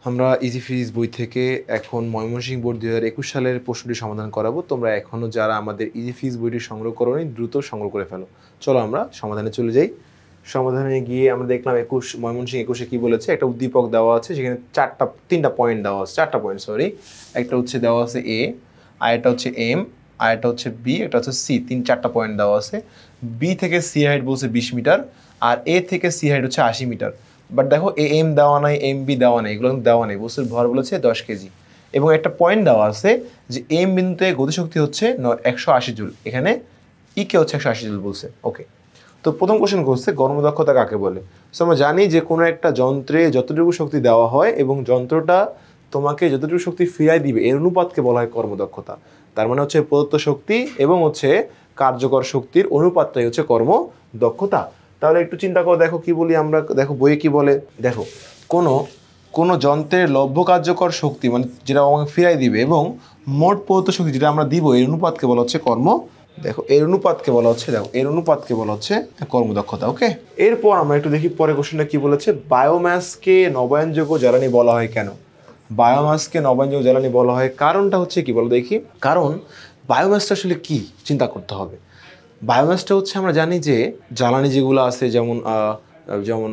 আমরা easy physics বই থেকে এখন ময়মনসিংহ বোর্ড 2021 সালের প্রশ্নটি সমাধান করাবো। তোমরা এখনও যারা আমাদের ইজি ফিজিক্স বইটি সংগ্রহ করোনি দ্রুত সংগ্রহ করে ফেলো। চলো আমরা সমাধানে চলে যাই। সমাধানে গিয়ে আমরা দেখলাম ময়মনসিংহ 21-এ কী বলেছে, একটা উদ্দীপক দেওয়া আছে, সেখানে তিনটা পয়েন্ট দেওয়া আছে, চারটা পয়েন্ট সরি। একটা হচ্ছে দেওয়া আছে এ, আর একটা হচ্ছে এম, আর একটা হচ্ছে বি, একটা হচ্ছে সি। চারটা পয়েন্ট দেওয়া আছে। বি থেকে সি হাইট বলছে 20 মিটার, আর এ থেকে সি হাইট হচ্ছে 80 মিটার। বাট দেখো এ এম দেওয়া নাই, এম বি দেওয়া নেই, এগুলো দেওয়া নেই। বস্তুর ভর বলেছে 10 কেজি, এবং একটা পয়েন্ট দেওয়া আছে যে এম বিন্দুতে গতিশক্তি হচ্ছে 180 জুল, এখানে কে হচ্ছে 180 জুল বলছে। ওকে, তো প্রথম কোশ্চেন করছে গর্মদক্ষতা কাকে বলে। সো আমরা জানি যে কোনো একটা যন্ত্রে যতটুকু শক্তি দেওয়া হয় এবং যন্ত্রটা তোমাকে যতটুকু শক্তি ফিরাই দিবে এর অনুপাতকে বলা হয় কর্মদক্ষতা। তার মানে হচ্ছে প্রদত্ত শক্তি এবং হচ্ছে কার্যকর শক্তির অনুপাতটাই হচ্ছে কর্মদক্ষতা। তাহলে একটু চিন্তা করে দেখো কি বলি আমরা, দেখো বইয়ে কি বলে। দেখো কোনো যন্ত্রের লভ্য কার্যকর শক্তি মানে যেটা আমাকে ফিরাই দিবে এবং মোট প্রদত্ত শক্তি যেটা আমরা দিব এর অনুপাতকে বলা হচ্ছে এর অনুপাতকে বলা হচ্ছে কর্মদক্ষতা। ওকে, এরপর আমরা একটু দেখি পরে কোশ্চেনটা কি বলেছে। বায়োম্যাসকে নবায়নযোগ্য জ্বালানি বলা হয় কেন? বায়োমাসকে নবায়নযোগ্য জ্বালানি বলা হয় কারণটা হচ্ছে কি বলো দেখি। কারণ বায়োমাসটা আসলে কি চিন্তা করতে হবে। বায়োমাসটা হচ্ছে আমরা জানি যে জ্বালানি যেগুলো আছে যেমন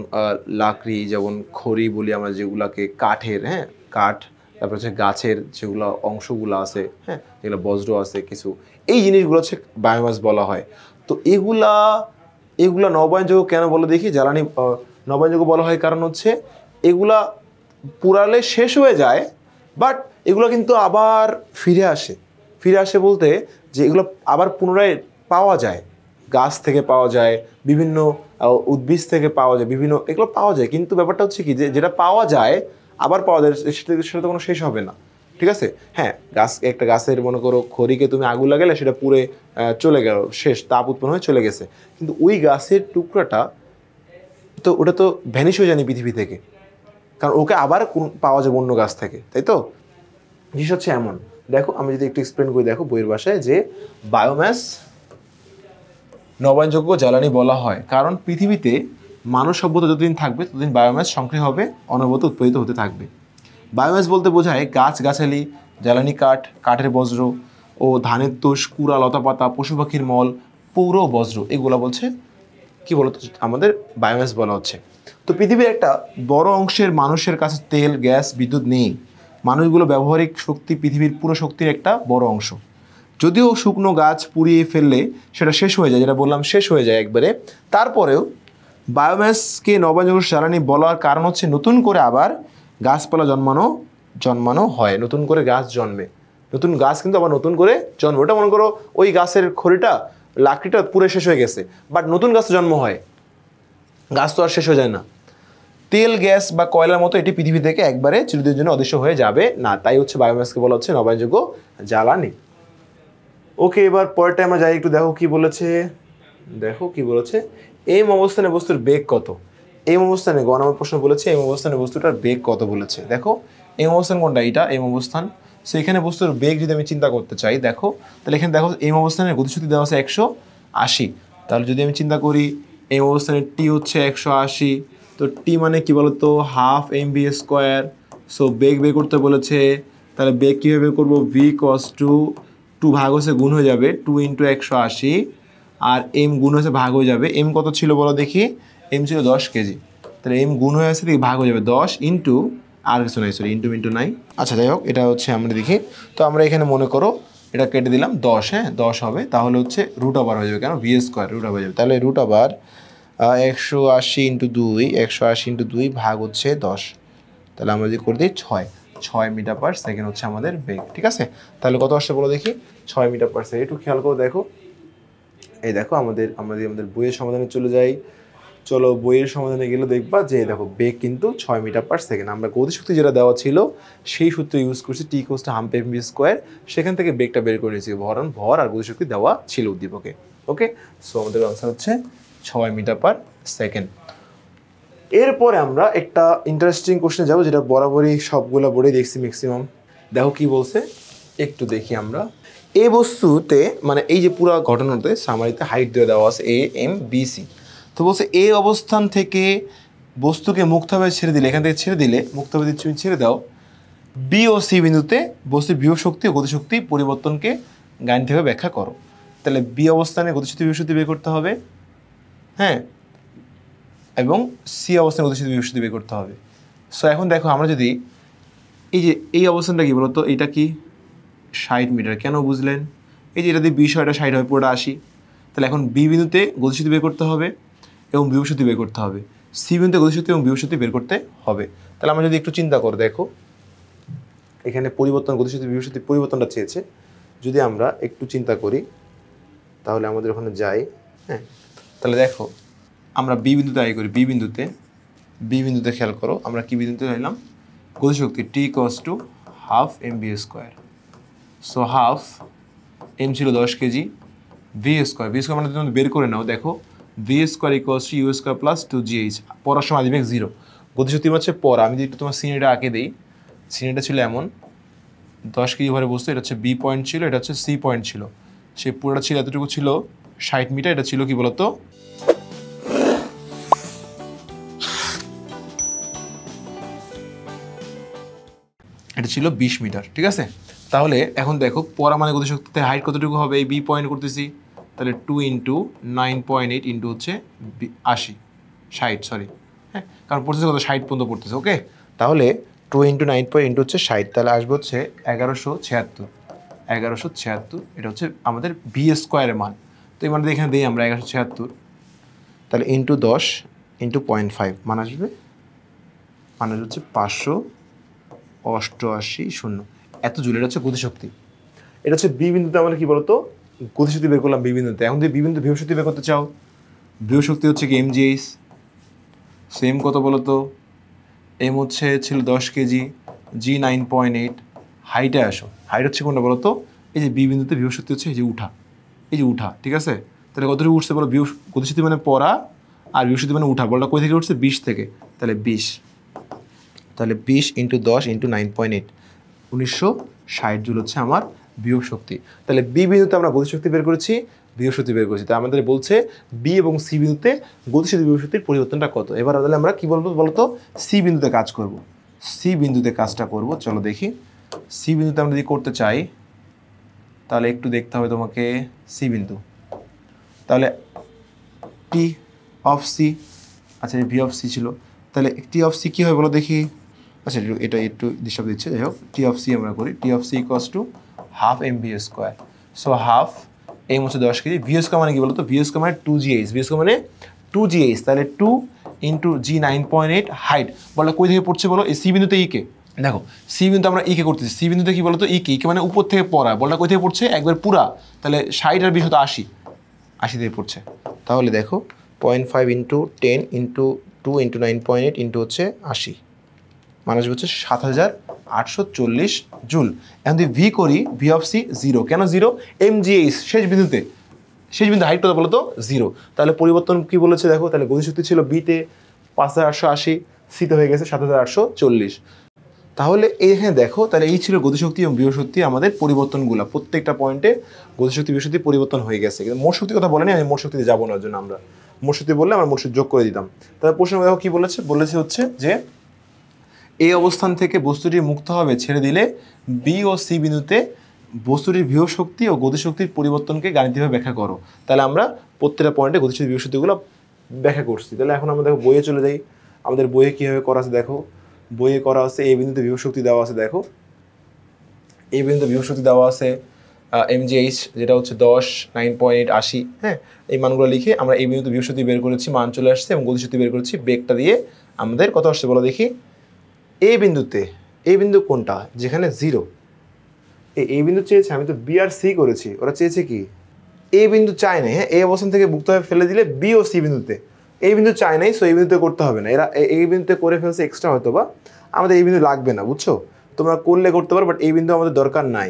লাকড়ি, যেমন খড়ি বলি আমরা যেগুলাকে, কাঠের, কাঠ, তারপর হচ্ছে গাছের যেগুলো অংশগুলো আছে, যেগুলো বজ্র আছে কিছু, এই জিনিসগুলো হচ্ছে বায়োমাস বলা হয়। তো এগুলা নবায়নযোগ্য কেন বলো দেখি। জ্বালানি নবায়নযোগ্য বলা হয় কারণ হচ্ছে এগুলা পুরালে শেষ হয়ে যায়, বাট এগুলো কিন্তু আবার ফিরে আসে বলতে যে এগুলো আবার পুনরায় পাওয়া যায়, গাছ থেকে পাওয়া যায়, বিভিন্ন উদ্ভিদ থেকে পাওয়া যায়, এগুলো পাওয়া যায়। কিন্তু ব্যাপারটা হচ্ছে কি যে যেটা পাওয়া যায় আবার পাওয়া যায় সেটা তো কোনো শেষ হবে না, ঠিক আছে। একটা গাছের মনে করো খড়িকে তুমি আগুন লাগালে সেটা পুড়ে চলে গেল, শেষ, তাপ উৎপন্ন হয়ে চলে গেছে। কিন্তু ওই গাছের টুকরাটা তো ওটা তো ভ্যানিশ হয়ে যায়নি পৃথিবী থেকে, কারণ ওকে আবার পাওয়া যাবে অন্য গাছ থেকে, তাই তো। জিনিস হচ্ছে এমন। দেখো আমি যদি একটু এক্সপ্লেন করি, দেখো বইয়ের ভাষায় যে বায়োম্যাস নবায়নযোগ্য জ্বালানি বলা হয় কারণ পৃথিবীতে মানব সভ্যতা যতদিন থাকবে ততদিন বায়োম্যাস সক্রিয় হবে, অনবরত উৎপাদিত হতে থাকবে। বায়োম্যাস বলতে বোঝায় গাছগাছালি, জ্বালানি কাঠ, কাঠের বজ্র ও ধানের তুষ, কুড়া, লতাপাতা, পশু পাখির মল, পৌর বজ্র, এগুলো বলছে কি বলতো আমাদের বায়োম্যাস বলা হচ্ছে। তো পৃথিবীর একটা বড় অংশের মানুষের কাছে তেল, গ্যাস, বিদ্যুৎ নেই। মানুষগুলো ব্যবহারিক শক্তি পৃথিবীর পুরো শক্তির একটা বড় অংশ। যদিও শুকনো গাছ পুড়িয়ে ফেললে সেটা শেষ হয়ে যায়, যেটা বললাম শেষ হয়ে যায় একবারে, তারপরেও বায়োম্যাসকে নবায়নযোগ্য জ্বালানি বলার কারণ হচ্ছে নতুন করে আবার গাছপালা জন্মানো হয়, নতুন করে গাছ জন্মে, নতুন গাছ কিন্তু আবার নতুন করে জন্মে। ওটা মনে করো ওই গাছের খড়িটা, লাকড়িটা পুরো শেষ হয়ে গেছে, বাট নতুন গাছ জন্ম হয়, গাছ তো আর শেষ হয়ে যায় না। তেল, গ্যাস বা কয়লার মতো এটি পৃথিবী থেকে একবারে চিরদিনের জন্য অদৃশ্য হয়ে যাবে না, তাই হচ্ছে বায়োম্যাসকে বলা হচ্ছে নবায়নযোগ্য জ্বালানি। ওকে, এবার পরেরটা আমরা যাই একটু। দেখো কি বলেছে, এম অবস্থানে বস্তুর বেগ কত। এম অবস্থানে গ নম্বর প্রশ্ন বলেছে এম অবস্থানে বস্তুটার বেগ কত বলেছে। দেখো এম অবস্থান কোনটা, এটা এম অবস্থান। সো এখানে বস্তুর বেগ যদি আমি চিন্তা করতে চাই, দেখো তাহলে এখানে দেখো এম অবস্থানের গতিশক্তি দেওয়া আছে 180। তাহলে যদি আমি চিন্তা করি এম অবস্থানের টি হচ্ছে 180, তো টি মানে কি বলতো হাফ mv²। সো বেগ বের করতে বলেছে, তাহলে বেগ কীভাবে বের করবো, ভি কস টু ভাগ হচ্ছে গুণ হয়ে যাবে 2 × 180, আর এম গুণ হয়েছে ভাগ হয়ে যাবে। এম কত ছিল বলো দেখি, এম ছিল 10 কেজি, তাহলে এম গুণ হয়ে আসছে দেখি ভাগ হয়ে যাবে 10 ইন্টু আর কিছু নাই, সরি ইন্টু নাই। আচ্ছা যাই হোক, এটা হচ্ছে আমরা দেখি। তো আমরা এখানে মনে করো এটা কেটে দিলাম 10, 10 হবে, তাহলে হচ্ছে √ হয়ে যাবে, কেন v² √ হয়ে যাবে। তাহলে √ 180 × 2, 180 × 2 ভাগ হচ্ছে 10, তাহলে আমরা যদি করে দিই 6 মিটার/সেকেন্ড হচ্ছে আমাদের বেগ, ঠিক আছে। তাহলে কত আসছে বলো দেখি, 6 মিটার/সেকেন্ড। একটু খেয়াল করে দেখো, এই দেখো আমাদের বইয়ের সমাধানে চলে যাই। চলো বইয়ের সমাধানে গেলে দেখবা যে দেখো বেগ কিন্তু 6 মিটার/সেকেন্ড। আমরা গতিশক্তি যেটা দেওয়া ছিল সেই সূত্র ইউজ করছি, টি ইকুয়ালস টু হাফ mv², সেখান থেকে বেগটা বের করে নিয়েছি, ভর আর গতিশক্তি দেওয়া ছিল উদ্দীপকে। ওকে, সো আমাদের আনসার হচ্ছে 6 মিটার/সেকেন্ড। এরপরে আমরা একটা ইন্টারেস্টিং কোশ্চেনে যাবো, যেটা বরাবরই সবগুলো বোর্ডে দেখছি ম্যাক্সিমাম। দেখো কি বলছে একটু দেখি আমরা। এই বস্তুতে মানে এই যে পুরো ঘটনাতে সামারিতে হাইট দিয়ে দেওয়া আছে a m b c। তো বলছে এ অবস্থান থেকে বস্তুকে মুক্তভাবে ছেড়ে দিলে, এখান থেকে ছেড়ে দিলে, মুক্তভাবে তুমি ছেড়ে দাও, বি ও সি বিন্দুতে বস্তুর বিভব শক্তি ও গতিশক্তি পরিবর্তনকে গাণিতিকভাবে ব্যাখ্যা করো। তাহলে বি অবস্থানে গতিশক্তি বিভব শক্তি বের করতে হবে, হ্যাঁ, এবং সি অবস্থানে গতিশক্তি বিভব শক্তি বের করতে হবে। সো এখন দেখো আমরা যদি এই যে এই অবস্থানটা কী বলতো, এইটা কি 60 মিটার, কেন বুঝলেন? এই যে এটা দিয়ে 20 হয়, এটা 60 হয়, পুরোটা 80। তাহলে এখন বি বিন্দুতে গতিশক্তি বের করতে হবে এবং বিভব শক্তি বের করতে হবে, সি বিন্দুতে গতিশক্তি এবং বিভব শক্তি বের করতে হবে। তাহলে আমরা যদি একটু চিন্তা করো, দেখো এখানে পরিবর্তন, গতিশক্তি বিভব শক্তি পরিবর্তনটা চেয়েছে। যদি আমরা একটু চিন্তা করি তাহলে আমাদের ওখানে যাই, হ্যাঁ, তাহলে দেখো আমরা বি বিন্দুতে আই করি, বি বিন্দুতে খেয়াল করো, আমরা কি বিন্দুতে নিলাম? গতিশক্তি টি equals to half mv square. So half M ছিল 10 কেজি, ভি স্কোয়ার মানে তুমি বের করে নাও, দেখো v square equals to u square plus 2gh। পড়ার সময় দিবে 0, গতিশক্তি হচ্ছে পড়া। আমি যদি একটু তোমার সিনেটা আঁকে দিই, সিনেটা ছিল এমন 10 কেজি ভরে বস্তু, এটা হচ্ছে বি পয়েন্ট ছিল, এটা হচ্ছে সি পয়েন্ট ছিল, সেই পুরোটা ছিল এতটুকু ছিল 60 মিটার, এটা ছিল কি বলতো, এটা ছিল 20 মিটার, ঠিক আছে। তাহলে এখন দেখো পড়া মানে গতিশক্তিতে হাইট কতটুকু হবে, এই বি পয়েন্ট করতেছি, তাহলে 2 × 9.8 ইন্টু হচ্ছে 60, সরি, হ্যাঁ, কারণ পড়তেছে কত, 60 পর্যন্ত পড়তেছে, ওকে। তাহলে 2 × 9.8 হচ্ছে 60, তাহলে আসবে হচ্ছে 1176, এটা হচ্ছে আমাদের ভি স্কোয়ারের মান। তো এই মানটা এখানে দিই আমরা 1176, তাহলে ইন্টু 10 ইন্টু 0.5 মান আসবে, মান হচ্ছে 588 এত জুল। এটা হচ্ছে গতিশক্তি। এটা হচ্ছে বি বিন্দুতে আমরা কি বলতো গতিশক্তি বের করলাম বি বিন্দুতে। এখন যদি বি বিন্দু বিভব শক্তি বের করতে চাও, বিভব শক্তি হচ্ছে কি mgh, সেম কত বলতো, এম ছিল 10 কেজি, জি 9.8, হাইটে আসো, হাইট হচ্ছে কোনটা বলতো, এই যে বি বিন্দুতে বিভব শক্তি হচ্ছে এই যে উঠা, ঠিক আছে। তাহলে কতটুকু উঠছে বলো, গতিশক্তি মানে পড়া আর বিভব শক্তি মানে উঠা, বলটা কই থেকে উঠছে, 20 থেকে, তাহলে 20 × 10 × 9.8, 1960 জুল হচ্ছে আমার বিভব শক্তি। তাহলে বি বিন্দুতে আমরা গতিশক্তি বের করেছি, বিভব শক্তি বের করেছি, তাই আমাদের বলছে বি এবং সি বিন্দুতে গতিশক্তি বিভব শক্তির পরিবর্তনটা কত। এবার তাহলে আমরা কি বলবো বলতো, সি বিন্দুতে কাজ করব, সি বিন্দুতে কাজটা করব। চলো দেখি, সি বিন্দুতে আমরা যদি করতে চাই তাহলে একটু দেখতে হবে তোমাকে সি বিন্দু। তাহলে টি অফ সি, আচ্ছা ভি অফ সি ছিল, তাহলে টি অফ সি কী হয় বলো দেখি। আচ্ছা এটা একটু ডিস্টার্ব দিচ্ছে, যাই হোক টি অফ সি আমরা করি, T of C equals to half mv square. So half M হচ্ছে 10 কেজি, ভি স্কোয়ার মানে কি বলতো, ভি স্কোয়ার মানে 2gh, ভি স্কোয়ার মানে 2gh, তাহলে 2 × জি 9.8 হাইট, বলটা কই থেকে পড়ছে বলো, এই সি বিন্দুতে ইকে, দেখো সি বিন্দু আমরা ইকে করতেছি, সি বিন্দুতে কি বলতো ইকে মানে উপর থেকে পড়া, বলটা কই থেকে পড়ছে একবার পুরা, তাহলে 60 আর 20 হতো 80 থেকে পড়ছে। তাহলে দেখো 0.5 × 10 × 2 × 9.8 ইন্টু হচ্ছে 80, মানে হচ্ছে 7840 জুল। এখন যদি ভি করি, ভি অফ সি 0, কেন 0, mgh শেষ বিন্দু হাইট কত বলো তো 0, তাহলে পরিবর্তন কি বলেছে দেখো, তাহলে গতিশক্তি ছিল বিতে 5880, সিতে হয়ে গেছে 7840। তাহলে এইখানে দেখো, তাহলে এই ছিল গতিশক্তি এবং বিভব শক্তি আমাদের পরিবর্তনগুলো, প্রত্যেকটা পয়েন্টে গতিশক্তি বিভব শক্তি পরিবর্তন হয়ে গেছে। কিন্তু মোট শক্তির কথা বলেনি, আমি মোট শক্তিতে যাবো না, জন্য আমরা মোট শক্তি বললে আমরা মোট শক্তি যোগ করে দিতাম। তাহলে প্রশ্ন দেখো কি বলেছে হচ্ছে যে এই অবস্থান থেকে বস্তুটি মুক্ত হবে ছেড়ে দিলে বি ও সি বিন্দুতে বস্তুটির বিভব শক্তি ও গতিশক্তির পরিবর্তনকে গাণিতিকভাবে ব্যাখ্যা করো। তাহলে আমরা প্রত্যেকটা পয়েন্টে গতিশক্তি বিভব শক্তিগুলো ব্যাখ্যা করছি। তাহলে এখন আমরা দেখো বইয়ে চলে যাই, আমাদের বইয়ে কীভাবে করা আছে দেখো, বইয়ে করা আছে এই বিন্দুতে বিভব শক্তি দেওয়া আছে, দেখো এই বিন্দুতে বিভব শক্তি দেওয়া আছে mgh, যেটা হচ্ছে 10, 9.8, 80, হ্যাঁ, এই মানগুলো লিখে আমরা এই বিন্দুতে বিভব শক্তি বের করেছি, মান চলে আসছে, এবং গতিশক্তি বের করেছি, বেগটা দিয়ে আমাদের কত আসছে বলো দেখি। এই বিন্দু কোনটা যেখানে 0, এই বিন্দু চেয়েছে, আমি তো বি আর সি করেছি, ওরা চেয়েছে কি এই বিন্দু চায় নাই, হ্যাঁ, এই অবস্থান থেকে মুক্তভাবে ফেলে দিলে বি ও সি বিন্দুতে, এই বিন্দু চায় নাই, সো এই বিন্দুতে করতে হবে না, এরা এই বিন্দুতে করে ফেলছে এক্সট্রা, হয়তো বা আমাদের এই বিন্দু লাগবে না, বুঝছো, তোমরা করলে করতে পারো, বাট এই বিন্দু আমাদের দরকার নাই,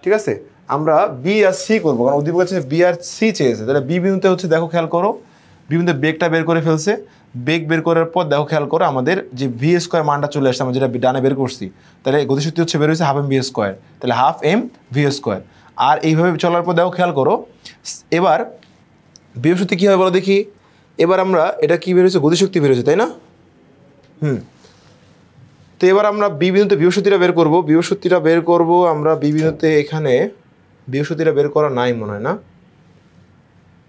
ঠিক আছে। আমরা বি আর সি করবো, কারণ উদ্দীপক কাছে বি আর সি চেয়েছে, তাহলে বি বিন্দুতে হচ্ছে দেখো খেয়াল করো, বি বিন্দুতে বেগটা বের করে ফেলছে, বেগ বের করার পর দেখো খেয়াল করো আমাদের যে ভি স্কোয়ার মানটা চলে আসছে, আমরা যেটা ডানে বের করছি, তাহলে গতিশক্তি হচ্ছে বের হয়েছে হাফ mv স্কোয়ার, তাহলে হাফ mv স্কোয়ার। আর এইভাবে চলার পর দেখো খেয়াল করো, এবার বিভব শক্তি কী হবে বলো দেখি, এবার আমরা এটা কী বের হয়েছে, গতিশক্তি বের হয়েছে, তাই না, তো এবার আমরা বি বিন্দুতে বিভব বের করব। বিভব বের করব আমরা বি বিন্দুতে। এখানে বিভব বের করা নাই মনে হয় না।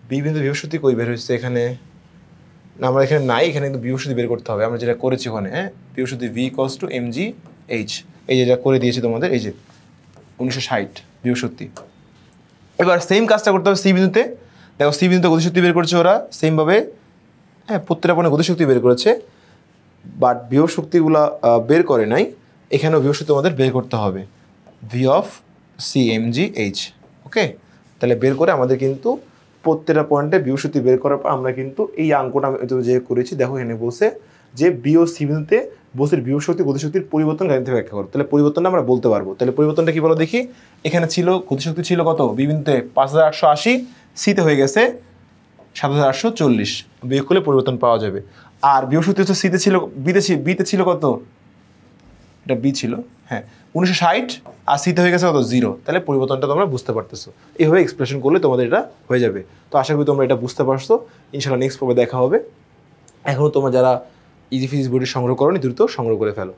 বি বিন্দু বিভব কই বের হচ্ছে এখানে? না, আমরা এখানে নাই। এখানে কিন্তু বিভব বের করতে হবে। আমরা যেটা করেছি ওখানে, হ্যাঁ, বিভব V equals to mg h, এই যেটা করে দিয়েছি তোমাদের, এই যে 1960 বিভব। এবার সেম কাজটা করতে হবে সি বিন্দুতে। দেখো সি বিন্দুতে গতিশক্তি বের করেছে ওরা সেমভাবে, হ্যাঁ, প্রত্যেকটা পয়েন্টে গতিশক্তি বের করেছে, বাট বিভব শক্তিগুলো বের করে নাই। এখানেও বিভব শক্তি আমাদের বের করতে হবে, v of c mg h। Okay, তাহলে বের করে আমাদের কিন্তু প্রত্যেকটা পয়েন্টে বিভব শক্তি বের করার পর আমরা কিন্তু এই অঙ্কটা যে করেছি, দেখো এখানে বলছে যে বি ও সি বিন্দুতে বস্তুর বিভব শক্তি গতিশক্তির পরিবর্তন গাণিতিক ব্যাখ্যা করো। তাহলে পরিবর্তনটা আমরা বলতে পারবো। তাহলে পরিবর্তনটা কি বলো দেখি? এখানে ছিল গতিশক্তি ছিল কত বি বিন্দুতে 5880, সিতে হয়ে গেছে 7840, বিয়োগ করলে পরিবর্তন পাওয়া যাবে। আর বিভব শক্তি হচ্ছে সিতে ছিল, বিতে ছিল কত? এটা বি ছিল, হ্যাঁ, 1960, আর সিতে হয়ে গেছে কত? 0। তাহলে পরিবর্তনটা তোমরা বুঝতে পারতেছো। এইভাবে এক্সপ্রেশন করলে তোমাদের এটা হয়ে যাবে। তো আশা করি তোমরা এটা বুঝতে পারছো। ইনশাআল্লাহ নেক্সট পর্বে দেখা হবে। এখনও তোমরা যারা ইজি ফিজিক্স বইটি সংগ্রহ করোনি দ্রুত সংগ্রহ করে ফেলো।